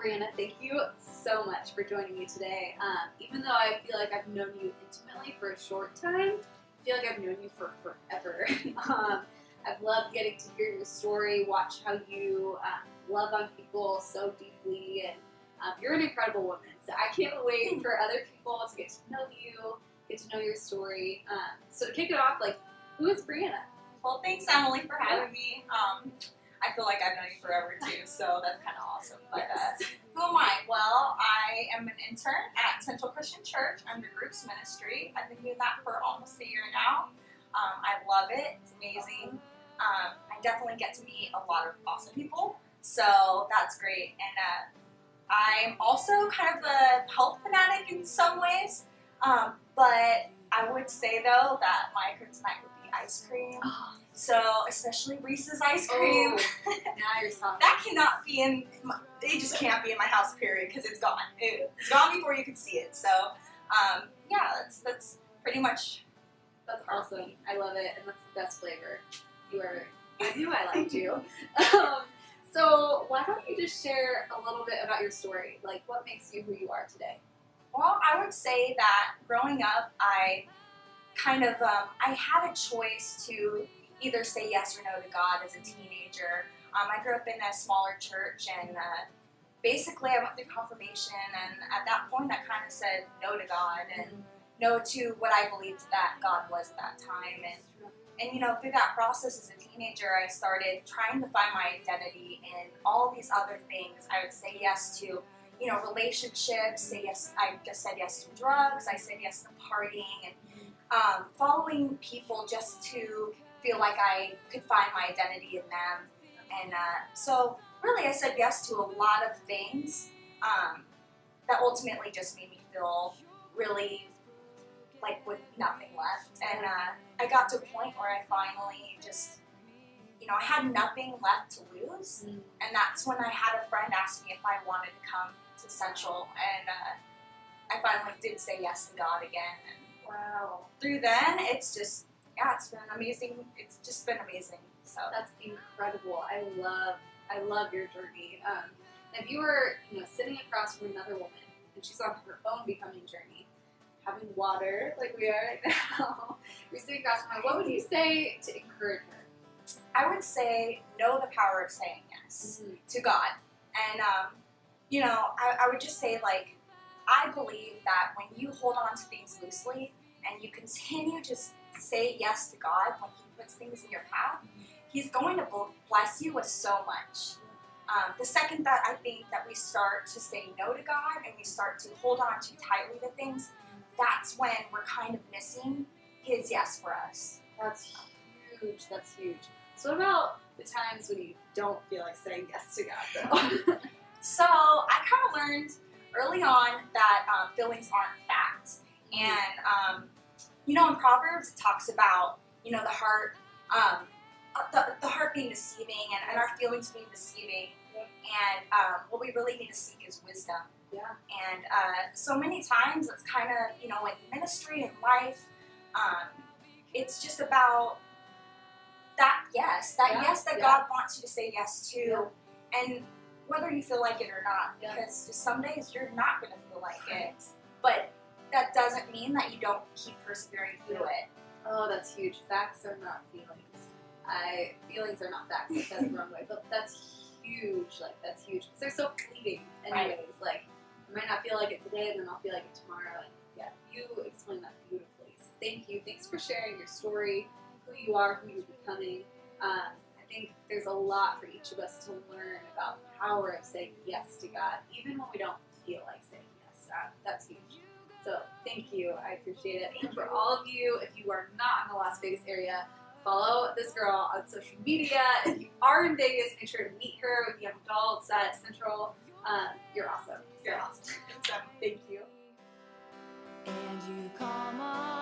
Brianna, thank you so much for joining me today. Even though I feel like I've known you intimately for a short time, I feel like I've known you for forever. I've loved getting to hear your story, watch how you love on people so deeply, and you're an incredible woman. So I can't wait for other people to get to know you, get to know your story. So to kick it off, like, who is Brianna? Well, thanks, Emily, for having me. I feel like I've known you forever, too, so that's kind of awesome. But who am I? Well, I am an intern at Central Christian Church under Groups Ministry. I've been doing that for almost a year now. I love it. It's amazing. I definitely get to meet a lot of awesome people, so that's great. And I'm also kind of a health fanatic in some ways, but I would say, though, that my kryptonite would be ice cream. Oh. So, especially Reese's ice cream. Oh, now you're talking. That cannot be in, it just can't be in my house, period, because it's gone. It's gone before you can see it. So, yeah, that's pretty much. That's awesome. I love it, and that's the best flavor. I knew I liked you. So why don't you just share a little bit about your story? Like, what makes you who you are today? Well, I would say that growing up, I kind of, I had a choice to either say yes or no to God as a teenager. I grew up in a smaller church, and basically I went through confirmation, and at that point I kind of said no to God and no to what I believed that God was at that time. And you know, through that process as a teenager, I started trying to find my identity in all these other things. I would say yes to, you know, relationships, say yes, I just said yes to drugs, I said yes to partying, and following people just to feel like I could find my identity in them. And so really I said yes to a lot of things that ultimately just made me feel really like with nothing left. And I got to a point where I finally just, you know, I had nothing left to lose. And that's when I had a friend ask me if I wanted to come to Central. And I finally did say yes to God again. And Wow. through then, it's just, yeah, it's been amazing. It's just been amazing. So That's incredible. I love your journey. If you were, you know, sitting across from another woman and she's on her own becoming journey, having water like we are right now, you're sitting across from her, what would you say to encourage her? I would say know the power of saying yes to God. And, you know, I would just say, like, I believe that when you hold on to things loosely and you continue to say yes to God when He puts things in your path, He's going to bless you with so much. The second that I think that we start to say no to God and we start to hold on too tightly to things, that's when we're kind of missing His yes for us. That's huge. That's huge. So what about the times when you don't feel like saying yes to God, though? So I kind of learned early on that feelings aren't facts. And, you know, in Proverbs it talks about, you know, the heart, the heart being deceiving and our feelings being deceiving. And what we really need to seek is wisdom. Yeah. And so many times it's kind of, you know, in ministry and life, it's just about that yes that God wants you to say yes to, and whether you feel like it or not, because just some days you're not going to feel like it, but that doesn't mean that you don't keep persevering through it. Oh, that's huge. Facts are not feelings. Feelings are not facts. I said it the wrong way, but that's huge. Like, that's huge. Because they're so fleeting anyways. Right. Like, I might not feel like it today, and then I'll feel like it tomorrow. And yeah, you explained that beautifully. So thank you. Thanks for sharing your story, who you are, who you're becoming. I think there's a lot for each of us to learn about the power of saying yes to God, even when we don't feel like saying yes. That's huge. So thank you. I appreciate it. And for all of you, if you are not in the Las Vegas area, follow this girl on social media. If you are in Vegas, make sure to meet her with young adults at Central. You're awesome. You're awesome. Thank you. And you come on.